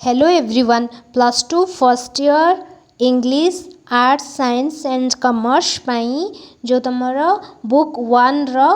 Hello everyone, plus 2 first year English, Arts, Science and Commerce ପାଇଁ जो तमरो book 1 रो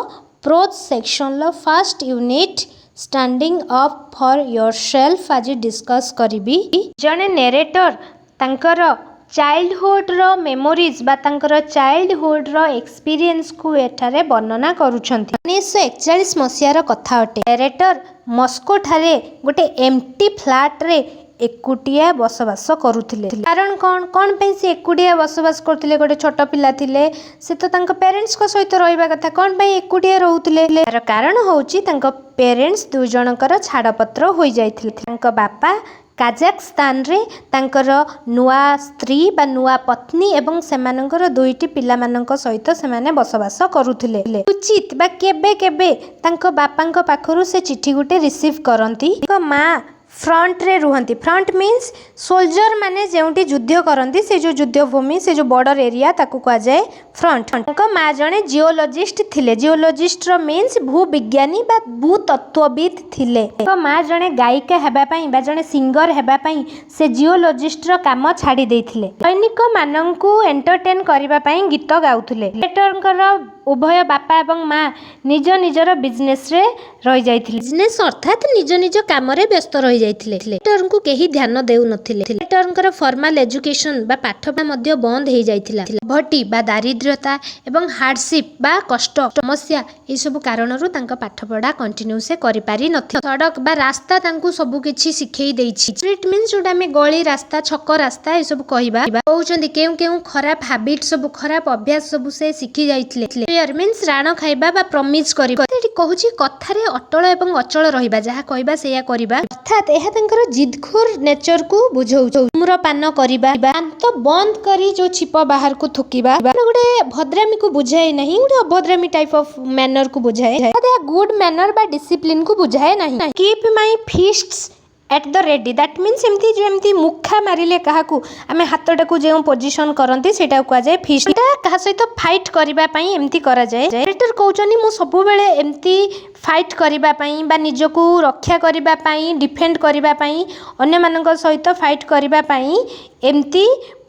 प्रोज सेक्शन लो first unit standing up for yourself आज discuss करिबी। जने नरेटर तांकर चाइल्डहुड रो मेमोरीज बा तांकर चाइल्डहुड रो एक्सपीरियंस को एठारे वर्णना करूछंती। 1941 मसियार कथा अटे। नरेटर मस्को ठारे गोटे एम्प्टी फ्लैट रे एकुटिया बसवास करुथिले। कारण कौन कौन पे से एकुटिया बसवास करथिले? गोटे छोट पिला थिले, से तो तांका पेरेंट्स को सहित रहिबा कथा, कौन पे एकुटिया रहउथिले? तार कारण होउची तांका पेरेंट्स दुई जनकर छाड़पत्र होई जाइथिले। तांका बापा काजाखस्तान रे तांकर नुआ स्त्री बा नुआ पत्नी एवं सेमानंकर दुईटी पिला मानक सहित सेमाने बसवास करुथिले। उचित बा केबे केबे तांको बापांको पाखरु से चिट्ठी गुटे रिसीव करंती। माँ फ्रंट रे रुहंती। फ्रंट मीन्स सोल्जर माने जेउटी युद्ध करंती, से जो युद्ध भूमि, से जो बॉर्डर एरिया ताकू कहा जाए फ्रंट। उनका माँ जने जियोलॉजिस्ट थिले। जियोलॉजिस्ट रो मीन्स भूविज्ञानी बा भूतत्वविद थिले। तो माँ जने गायिका हेबा पई बा जने सिंगर हेबा पई से जियोलॉजिस्ट रो काम छाड़ी देथिले। सैनिक माननकू एंटरटेन करिबा पई गीत गाउथिले। लेटरकर उभय बापा एवं माँ निज निजर बिजनेस रे रही जाइथिले। बिजनेस अर्थात निज निज काम रे व्यस्त रही जाइथिले। लेटरनकू केही ध्यान देउ नथिले। लेटरनकर फॉर्मल एजुकेशन बा पाठपढ़ा मध्ये बंद हे जाइथिला। भटी बा दारिद्र्यता एवं हार्डशिप बा कष्ट समस्या ए सब कारणरू तांका पाठपढ़ा कंटिन्यू से करि पारि नथि। सड़क बा रास्ता तांकू सब किछि सिखै दैछि। स्ट्रीट मीन्स जोटा में गली रास्ता, छक रास्ता ए सब कहिबा कहउचंदी। केउ केउ खराब हैबिट सब, खराब अभ्यास सब से सिखि जाइथिले। फेयर मीन्स राण खाइबा बा प्रमिज करिबा। एठी कहूची कथारे अटल एवं अचल रहिबा, जहा कहिबा सेया करिबा। अर्थात एहा तांकर जिदखोर नेचर को बुझाउछ। धूम्रपान करिबा, दांत बंद करी जो छिप बाहर को थुकिबा, गोटे भद्रामी को बुझाए नहीं, गोटे अभद्रामी टाइप ऑफ मैनर को बुझाए। गुड मैनर बा डिसिप्लिन को बुझाए नहीं। Keep my फिस्ट्स at the ready, that means एमती जो एमती मुखा मारिले काहाकू आमे हातटा को जे पोजीशन करंती सेटा को जाय फिस्ट। एटा कहा सहित फाइट करिबा पई एमती करा जाय। डायरेक्टर कहउचनी मु सब बेले एमती फाइट करिबा पई बा निजको रक्षा करिबा पई, डिफेंड करिबा पई, अन्य मानक सहित फाइट करिबा पई एमती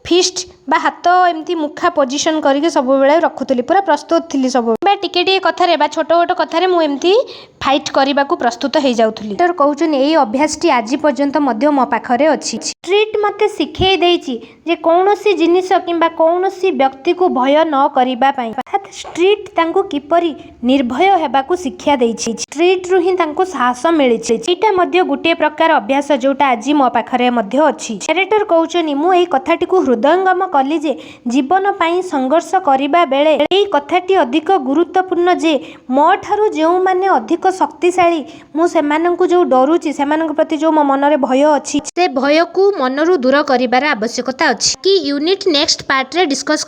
फिस्ट बा हाथ एमती मुखा पोजीशन करके सब बेले रखुतली, पूरा प्रस्तुत थिली। सब बा टिके टिके कथारे बा छोट छोट कथारे मु एमती फाइट करिबा को प्रस्तुत हे जाउथली। डॉक्टर कहउचन एई अभ्यासटी आज पर्यंत मध्य मो पाखरे अछि। स्ट्रीट मते सिखै देइछि जे कोनोसी जिनिस किंबा कोनोसी व्यक्ति को भय न करिबा पई। अर्थात स्ट्रीट तांको किपरि निर्भय हेबा को शिक्षा देइछि। स्ट्रीट रु ही तांको साहस मिलिछि। एटा मध्य गुटे प्रकार अभ्यास जोटा आज मो पाखरे मध्य अछि। डायरेक्टर कहउचनी मु एई कथाटी को हृदयंगम कली जे जीवन पई संघर्ष करिबा बेले एई कथाटी अधिक गुरुत्वपूर्ण जे मो ठारू जेउ माने अधिक शक्तिशाली, मु सेमानंकु जो डरुछि, सेमानंक प्रति जो मो मनरे भय अछि, से भय को मनरु दूर करिबार आवश्यकता अछि। कि यूनिट नेक्स्ट पार्ट रे डिस्कस